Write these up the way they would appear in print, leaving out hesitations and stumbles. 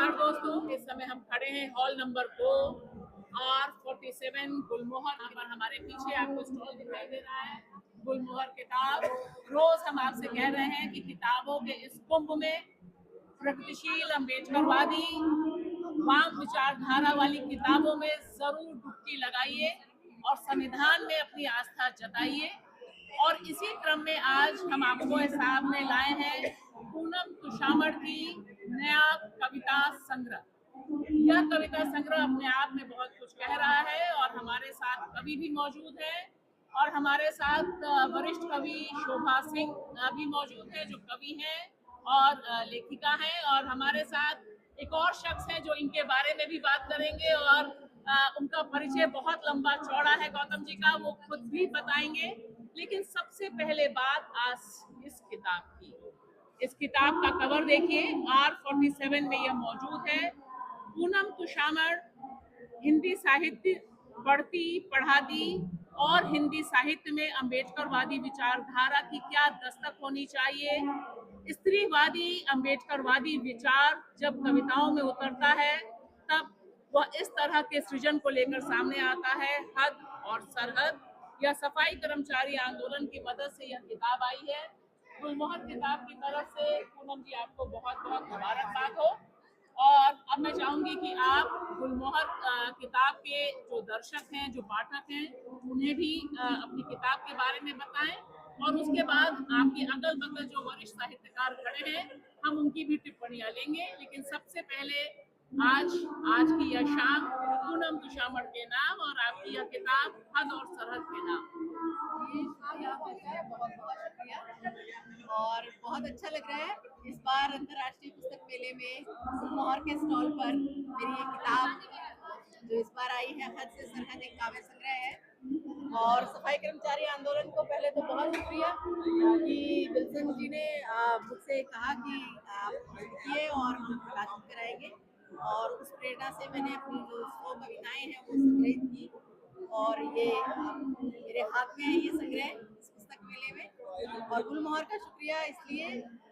नमस्कार दोस्तों, इस समय हम खड़े हैं हॉल नंबर 2 R47 गुलमोहर। यहाँ पर हमारे पीछे आपको स्टॉल दिखाई दे रहा है गुलमोहर किताब। रोज हम आपसे कह रहे हैं कि किताबों के इस कुंभ में प्रगतिशील अम्बेडकरवादी वाम विचारधारा वाली किताबों में जरूर डुबकी लगाइए और संविधान में अपनी आस्था जताइए। और इसी क्रम में आज हम आपको सामने लाए हैं पूनम तुषामड़ की नया कविता संग्रह। यह कविता संग्रह अपने आप में बहुत कुछ कह रहा है और हमारे साथ कवि भी मौजूद है और हमारे साथ वरिष्ठ कवि शोभा सिंह भी मौजूद है जो कवि हैं और लेखिका हैं, और हमारे साथ एक और शख्स है जो इनके बारे में भी बात करेंगे और उनका परिचय बहुत लंबा चौड़ा है गौतम जी का, वो खुद भी बताएंगे। लेकिन सबसे पहले बात आज इस किताब की। इस किताब का कवर देखिए, R47 में यह मौजूद है। पूनम तुषामड़ हिंदी साहित्य पढ़ती पढ़ाती और हिंदी साहित्य में अम्बेडकरवादी विचारधारा की क्या दस्तक होनी चाहिए। स्त्रीवादी अम्बेडकरवादी विचार जब कविताओं में उतरता है तब वह इस तरह के सृजन को लेकर सामने आता है। हद और सरहद या सफाई कर्मचारी आंदोलन की मदद से यह किताब आई है। गुलमोहर किताब की तरफ से पूनम जी आपको बहुत बहुत मुबारकबाद हो। और अब मैं चाहूंगी कि आप गुलमोहर किताब के जो दर्शक हैं, जो पाठक हैं, उन्हें भी अपनी किताब के बारे में बताएं और उसके बाद आपके अगल बगल जो वरिष्ठ साहित्यकार खड़े हैं हम उनकी भी टिप्पणियां लेंगे। लेकिन सबसे पहले आज आज की यह शाम पूनम तुषामड़ के नाम और आपकी यह किताब हद और सरहद के नाम। जी, शुक्रिया भाषा, बहुत बहुत शुक्रिया और बहुत अच्छा लग रहा है इस बार अंतर्राष्ट्रीय पुस्तक मेले में गुलमोहर के स्टॉल पर मेरी ये किताब जो इस बार आई है हद से सरहद एक काव्य संग्रह है। और सफाई कर्मचारी आंदोलन को पहले तो बहुत शुक्रिया कि विल्सन जी ने मुझसे कहा कि आप लिखिए और हम प्रकाशित कराएंगे, और उस प्रेरणा से मैंने अपनी जो 100 कविताएं हैं वो संग्रहित की और ये मेरे हाथ में है ये संग्रह इस पुस्तक मेले में। और गुलमोहर का शुक्रिया इसलिए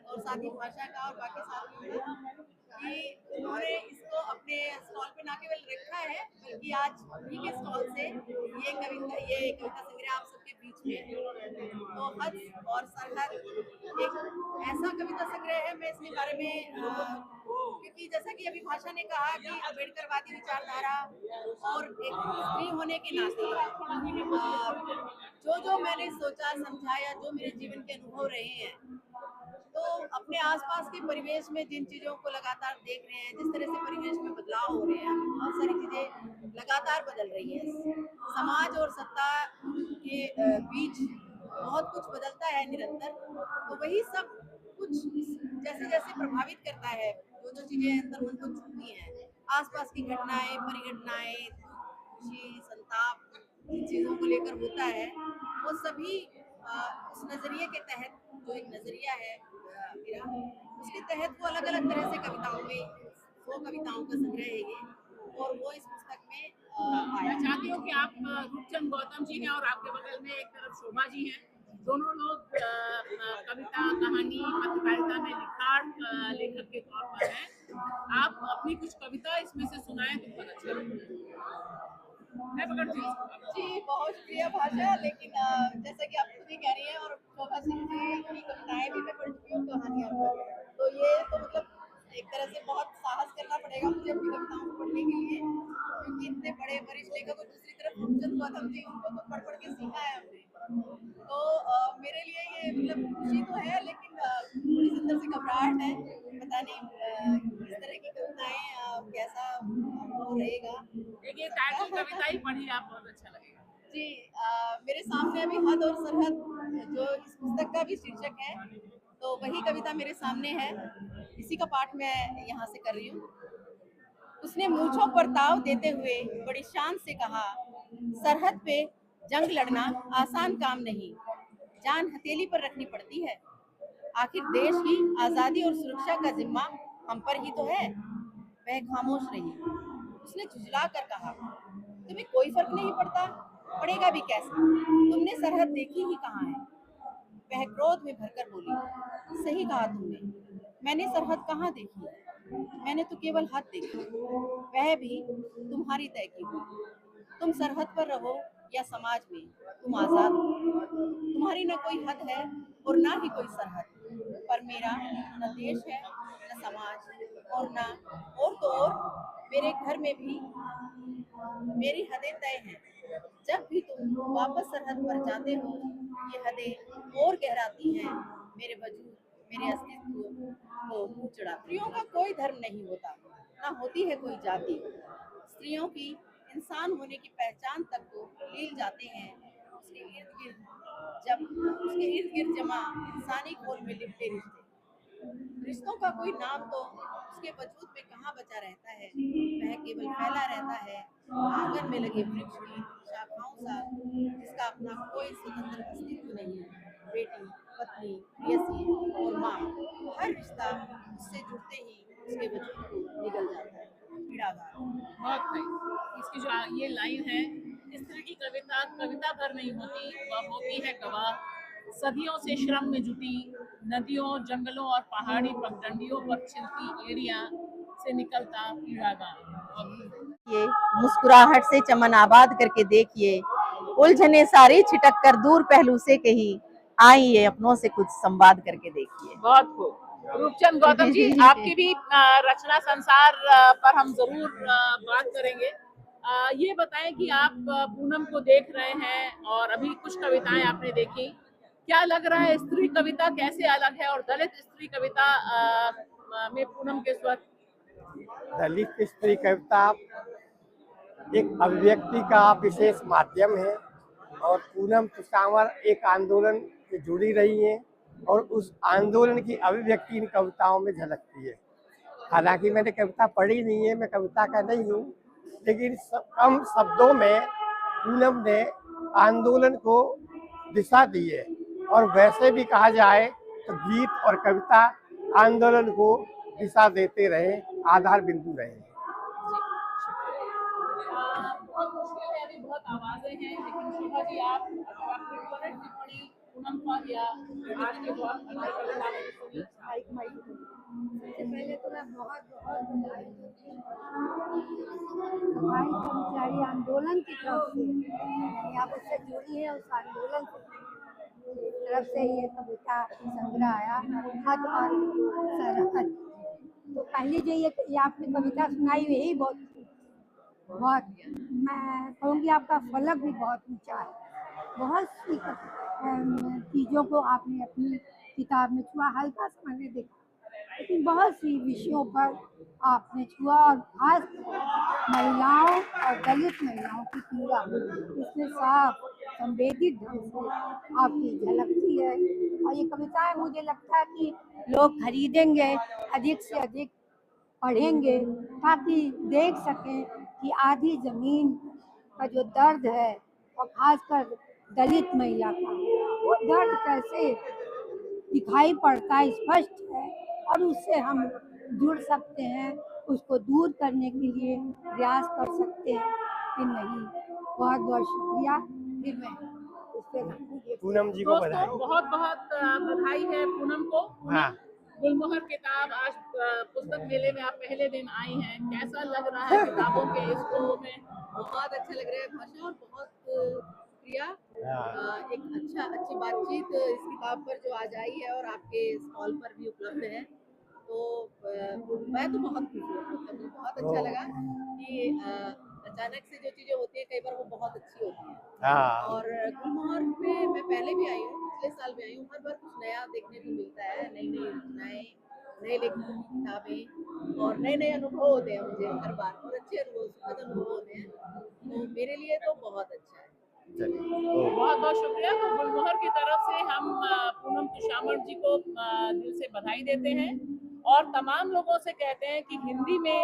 और साथ ही भाषा का और बाकी साथियों का कि उन्होंने इसको अपने स्टॉल पे ना केवल रखा है बल्कि आज उन्हीं के स्टॉल से ये कविता संग्रह आप सबके बीच में है। तो हद और सरहद एक ऐसा कविता संग्रह है, मैं इसके बारे में क्योंकि जैसा कि अभी भाषा ने कहा कि अम्बेडकरवादी विचारधारा और एक स्त्री होने के नाते जो मैंने सोचा समझा या जो मेरे जीवन के अनुभव रहे हैं, तो अपने आसपास के परिवेश में जिन चीजों को लगातार देख रहे हैं, जिस तरह से परिवेश में बदलाव हो रहे हैं, बहुत सारी चीजें लगातार बदल रही है। समाज और सत्ता के बीच बहुत कुछ बदलता है निरंतर, तो वही सब कुछ जैसे जैसे प्रभावित करता है, जो चीजें अंदर मन को छूती हैं, आसपास की घटनाएं परिघटनाएं, खुशी संताप जिन चीजों को लेकर होता है, वो सभी उस नजरिए के तहत जो एक नजरिया है मेरा, उसके तहत वो अलग अलग तरह से कविताओं में 100 कविताओं का संग्रह है ये, और वो इस पुस्तक में मैं आया। चाहती हूँ कि आप रूपचंद गौतम जी हैं और आपके बगल में एक तरफ शोभा जी हैं, दोनों लोग कविता कहानी पत्रकारिता में लिखाण लेखक के तौर पर हैं। आप अपनी कुछ कविता इसमें से सुनाएं तो बहुत अच्छा लगेगा। मैं पकड़ती हूँ इसको। जी, बहुत शुक्रिया भाषा, लेकिन जैसा कि आप खुद ही कह रही हैं और शोभा सिंह जी की कविताएं भी मैं पढ़ चुकी हूँ, कहानियां भी। तो ये तो मतलब एक तरह से बहुत साहस करना पड़ेगा मुझे अपनी कविताओं को पढ़ने के लिए, क्योंकि इतने बड़े वरिष्ठ लेखक और दूसरी तरफ रूपचंद गौतम जी, उनको तो पढ़ के सीखा है हमने। तो मेरे लिए ये मतलब खुशी तो है, लेकिन थोड़ी सी अंदर से घबराहट है। पता नहीं किस तरह की कविताएं कैसा वो रहेगा एक ये सबका। टाइटल कविता ही पढ़िए, आप बहुत अच्छा लगेगा। जी, मेरे सामने अभी हद और सरहद जो इस पुस्तक का भी शीर्षक है, तो वही कविता मेरे सामने है, इसी का पाठ मैं यहाँ से कर रही हूँ। उसने मूंछों पर ताव देते हुए बड़ी शान से कहा, सरहद पे जंग लड़ना आसान काम नहीं, जान हथेली पर रखनी पड़ती है। आखिर देश की आजादी और सुरक्षा का जिम्मा हम पर ही तो है। वह खामोश रही। उसने झुंझला कर कहा, तुम्हें कोई फर्क नहीं पड़ता, पड़ेगा भी कैसे, तुमने सरहद देखी ही कहाँ है। वह क्रोध में भरकर बोली, सही कहा तुमने, मैंने सरहद कहाँ देखी, मैंने तो केवल हद देखी, वह भी तुम्हारी तय की हुई। तुम सरहद पर रहो या समाज में, तुम आजाद हो। तुम्हारी न कोई हद है और ना ही कोई सरहद, पर मेरा न देश है न समाज और ना, और तो और मेरे घर में भी मेरी हदें तय हैं। जब भी तुम वापस सरहद पर जाते हो, ये हदें और गहराती हैं मेरे वजूद, मेरे अस्तित्व को मुंह चढ़ा। स्त्रियों का कोई धर्म नहीं होता, ना होती है कोई जाति। स्त्रियों की इंसान होने की पहचान तक तो लील जाते हैं उसके इर्द गिर्द जमा इंसानी खोल में लिपटे रिश्ते। रिश्तों का कोई नाम तो उसके वजूद में कहाँ बचा रहता है, वह केवल फैला रहता है आंगन में लगे वृक्ष की शाखाओं सा, जिसका अपना कोई स्वतंत्र अस्तित्व नहीं है। बेटी, पत्नी, प्रियसी और माँ, हर रिश्ता उससे जुड़ते ही उसके वजूद को निगल जाता है। पीड़ादार। बहुत सही। इसकी जो ये लाइन है, स्त्री की कविता कविता भर नहीं होती, वह होती है गवाह। सदियों से श्रम में जुटी, नदियों, जंगलों और पहाड़ी पगडंडियों पर छिलती एड़ियां से निकलता पीड़ा गान। ये मुस्कुराहट से चमन आबाद करके देखिए, उलझने सारी छिटक कर दूर पहलू से कही, आइए अपनों से कुछ संवाद करके देखिए। बहुत खूब। रूपचंद गौतम जी, आपकी भी रचना संसार पर हम जरूर बात करेंगे। ये बताएं कि आप पूनम को देख रहे हैं और अभी कुछ कविताएं आपने देखी, क्या लग रहा है स्त्री कविता कैसे अलग है और दलित स्त्री कविता में पूनम के स्वर? दलित स्त्री कविता एक अभिव्यक्ति का विशेष माध्यम है और पूनम तुषावर एक आंदोलन से जुड़ी रही हैं और उस आंदोलन की अभिव्यक्ति इन कविताओं में झलकती है। हालांकि मैंने कविता पढ़ी नहीं है, मैं कविता का नहीं हूँ, लेकिन कम शब्दों में पूनम ने आंदोलन को दिशा दी है। और वैसे भी कहा जाए तो गीत और कविता आंदोलन को दिशा देते रहे, आधार बिंदु रहे। बहुत मुश्किल है, अभी बहुत आवाजें हैं, लेकिन शोभा जी, आप अगर आपने त्वरित टिप्पणी पूनम पर या आज के दौर पर कविता में सुनी। सबसे पहले तो मैं बहुत बहुत बधाई देती हूँ सफाई कर्मचारी आंदोलन की तरफ से, यानी आप उससे जुड़ी है, उस आंदोलन से तरफ से ये कविता संग्रह आया, हद और सरहद। तो पहली जो ये आपने कविता सुनाई, यही बहुत बहुत मैं कहूँगी आपका फलक भी बहुत ऊंचा है। बहुत सी चीज़ों को आपने अपनी किताब में छुआ, हल्का सा मैंने देखा, लेकिन बहुत सी विषयों पर आपने छुआ, और खास महिलाओं और दलित महिलाओं की पीड़ा इसमें साफ संवेदित ढंग से आपकी झलकती है। और ये कविताएं मुझे लगता है कि लोग खरीदेंगे, अधिक से अधिक पढ़ेंगे, ताकि देख सकें कि आधी जमीन का जो दर्द है, और खासकर दलित महिला का, वो दर्द कैसे दिखाई पड़ता है, स्पष्ट है, और उससे हम जुड़ सकते हैं, उसको दूर करने के लिए प्रयास कर सकते हैं कि नहीं। बहुत बहुत शुक्रिया। फिर मैं इस पर पूनम जी को बधाई। दोस्तों, बहुत बहुत बधाई है पूनम को। हाँ। गुलमोहर किताब आज पुस्तक मेले में आप पहले दिन आई हैं, कैसा लग रहा है किताबों के इसको में? बहुत अच्छा लग रहा है, भाषा और बहुत शुक्रिया। एक अच्छी बातचीत इस किताब पर जो आज आई है और आपके स्टॉल पर भी उपलब्ध है, तो मैं तो बहुत खुश हूँ। मतलब मुझे बहुत अच्छा लगा कि अचानक से जो चीजें होती है कई बार वो बहुत अच्छी होती है। और गुलमोहर में मैं पहले भी आई हूँ, पिछले साल भी आई हूँ, हर बार कुछ नया देखने को मिलता है, नई नई रचनाएं, नए लेखकों की किताबें और नए नए अनुभव होते हैं मुझे हर बार, और अच्छे अनुभव, सुखद अनुभव होते हैं, तो मेरे लिए तो बहुत अच्छा है। बहुत बहुत शुक्रिया। तो गुलमोहर की तरफ से हम पूनम तुषामर जी को दिल से बधाई देते हैं और तमाम लोगों से कहते हैं कि हिंदी में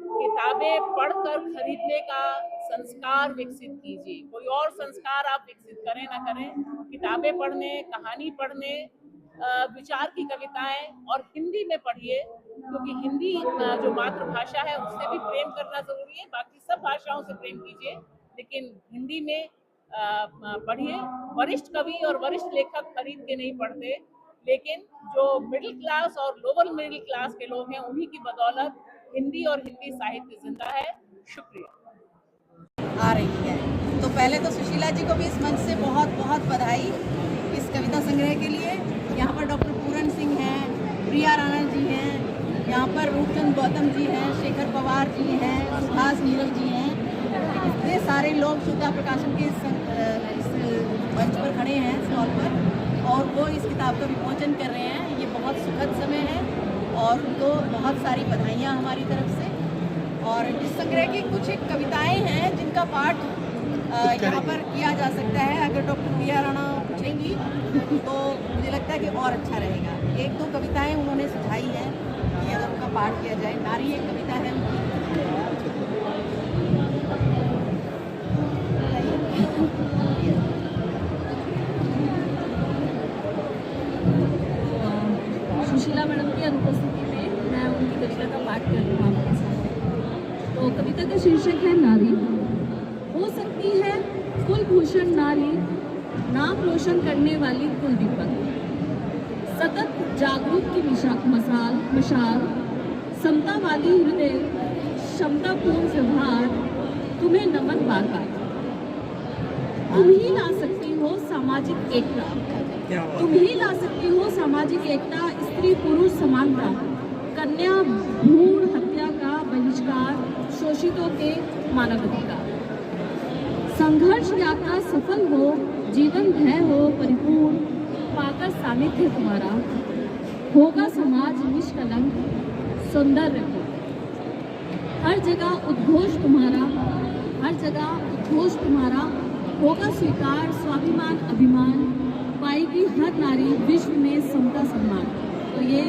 किताबें पढ़कर खरीदने का संस्कार विकसित कीजिए। कोई और संस्कार आप विकसित करें ना करें, किताबें पढ़ने, कहानी पढ़ने, विचार की कविताएं और हिंदी में पढ़िए, क्योंकि हिंदी जो मातृभाषा है उससे भी प्रेम करना जरूरी है। बाकी सब भाषाओं से प्रेम कीजिए, लेकिन हिंदी में पढ़िए। वरिष्ठ कवि और वरिष्ठ लेखक खरीद के नहीं पढ़ते, लेकिन जो मिडिल क्लास और लोअर मिडिल क्लास के लोग हैं उन्हीं की बदौलत हिंदी और हिंदी साहित्य जिंदा है। शुक्रिया। आ रही है तो पहले तो सुशीला जी को भी इस मंच से बहुत बहुत बधाई इस कविता संग्रह के लिए। यहाँ पर डॉक्टर पूरन सिंह हैं, प्रिया राणा जी हैं, यहाँ पर रूपचंद गौतम जी हैं, शेखर पवार जी हैं, सुभाष नीरव जी हैं, इतने सारे लोग शुद्धा प्रकाशन के इस मंच पर खड़े हैं स्टॉल पर और वो इस किताब का विमोचन कर रहे हैं। ये बहुत सुखद समय है और उनको बहुत सारी बधाइयाँ हमारी तरफ से। और इस संग्रह की कुछ एक कविताएं हैं जिनका पाठ यहाँ पर किया जा सकता है। अगर डॉक्टर प्रिया राणा पूछेंगी तो मुझे लगता है कि और अच्छा रहेगा। एक दो कविताएं उन्होंने सुझाई हैं कि अगर उनका पाठ किया जाए। नारी एक कविता है उनकी। सुशीला मैडम की अनुपस्थिति में मैं उनकी कविता का पाठ कर रही हूँ आपके सामने। तो कविता का शीर्षक है नारी। हो सकती है कुलभूषण नारी, नाम रोशन करने वाली कुल दीपक, सतत जागरूक की मशाल, समता वाली हृदय, क्षमतापूर्ण व्यवहार, तुम्हें नमन बाकार। तुम ही ला सकती हो सामाजिक एकता, तुम ही ला सकती हो सामाजिक एकता, स्त्री पुरुष समानता, कन्या भ्रूण हत्या का बहिष्कार, शोषितों के मानवाधिकार। संघर्ष यात्रा सफल हो, जीवन भय हो परिपूर्ण, पाकर सानिध्य तुम्हारा, होगा समाज निष्कलंक, सौंदर्य हो। हर जगह उद्घोष तुम्हारा, हर जगह उद्घोष तुम्हारा, होगा स्वीकार स्वाभिमान अभिमान, पाएगी हर नारी विश्व में समता सम्मान। तो ये